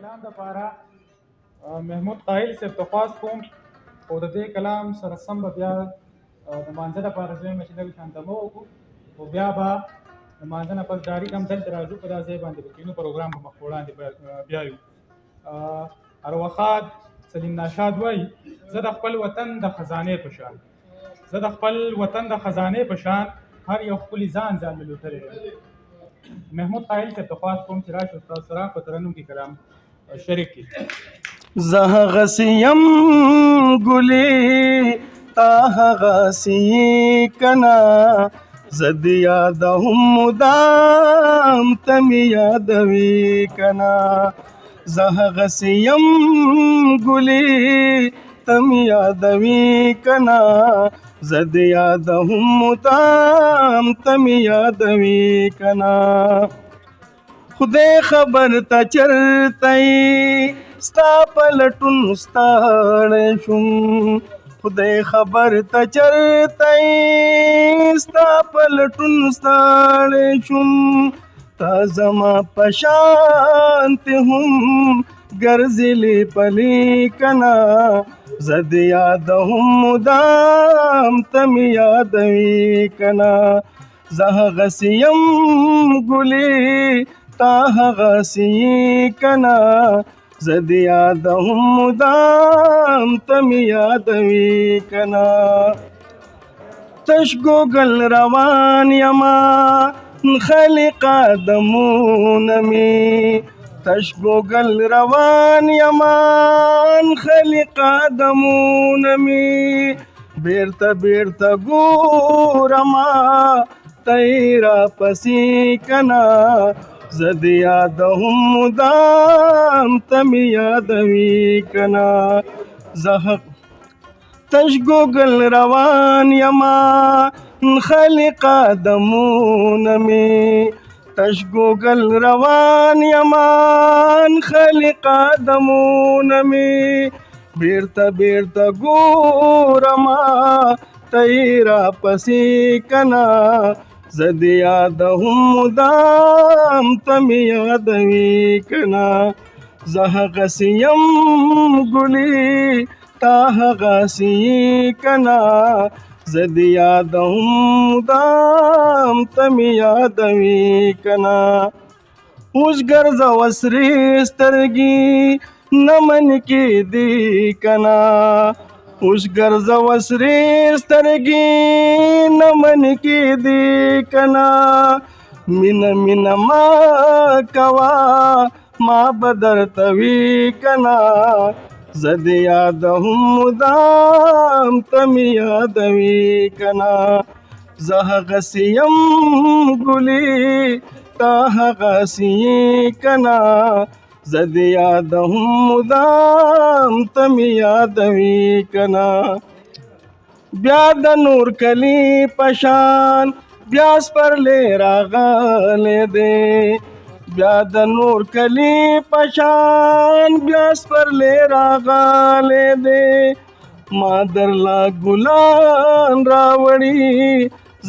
کلام دپاره محمود قایل صاحب ته خواست کوم خو د دې کلام سره سم به بیا د مانځه دپاره زه وایم چې لږ شانتمه وکړو خو بیا به د مانځه نه پس ډایرکټ هم دلته راځو په دا ځای باندې به کینو پروګرام به مخ په وړاندې بیایو ارواښاد سلیم ناشاد وایي زه د خپل وطن د خزانې په شان هر یو ښکلي ځان مې لوټلی دی. محمود قایل صاحب ته خواست کوم چې راشي استاد سره په ترنم کې کلام شریک کړي. زه هغسې یم ګلې تا هغسې یې که نه زه دې یادوم مدام ته مې یادوې که نه زه هغسې یم ګلې ته مې یادوې که نه زه دې یادوم مدام ته مې یادوې که نه خدای خبر ته چرته یې ستا په لټون ستړی شوم خدای خبر ته چرته یې ستا په لټون ستړی شوم تا زما په شانتې هم ګرځېلې پلې که نه زه دې یادوم مدام ته مې یادوې که نه زه هغسې یم ګلې تا هغسې یې که نه زه دې یادوم مدام ته مې یادوې که نه تش ګوګل روان یما خالي قدمونه مې تش ګوګل روان یما خالي قدمونه مې بیرته بیرته ګورمه ته یې راپسې که نه زه دې یادوم مدام ته مې یادوې که نه تش ګوګل روان یما خالي قدمونه مې تش ګوګل روان یما خالي قدمونه مې بیرته بیرته ګورمه ته یې راپسې که نه زه دې یادوم مدام ته مې یادوې که نه زه هغسې یم ګلې تا هغسې یې که نه زه دې یادوم مدام ته مې یادوې که نه اوس ګرځوه سرې سترګې نه منې کېدې که نه اوس ګرځوه سرې سترګې نه منې کېدې که نه مینه مینه ما کوه ما به درته وي که نه زه دې یادوم مدام ته مې یادوې که نه زه هغسې یم ګلې تا هغسې یې که نه زه دې یادوم مدام ته مې یادوې که نه بیا د نور کلي په شان بیا سپرلی راغلی دی بیا د نور کلي په شان بیا سپرلی راغلی دی ما درله ګلان راوړي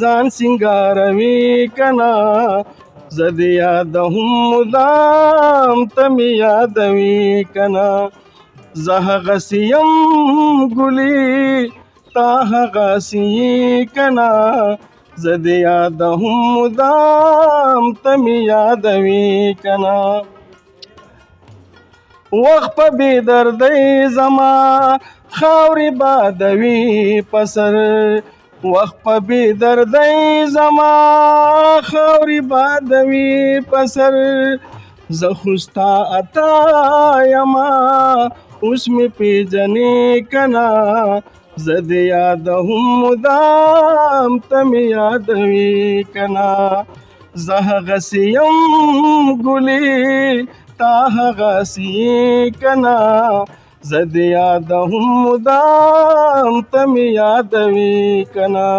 ځان سینګاروي که نه زه دې یادوم مدام ته مې یادوې که نه زه هغسې یم ګلې تا هغسې یې که نه زه دې یادوم مدام ته مې یادوې که نه وخت په بې دردۍ زما خاورې بادوي په سر وخت په بې دردۍ زما خاورې بادوي په سر زه خو ستا عطا یمه اوس مې پېژنې که نه زه دې یادوم مدام ته مې یادوې که نه زه هغسې یم ګلې تا هغسې یې که نه زه دې یادوم مدام ته مې یادوې که نه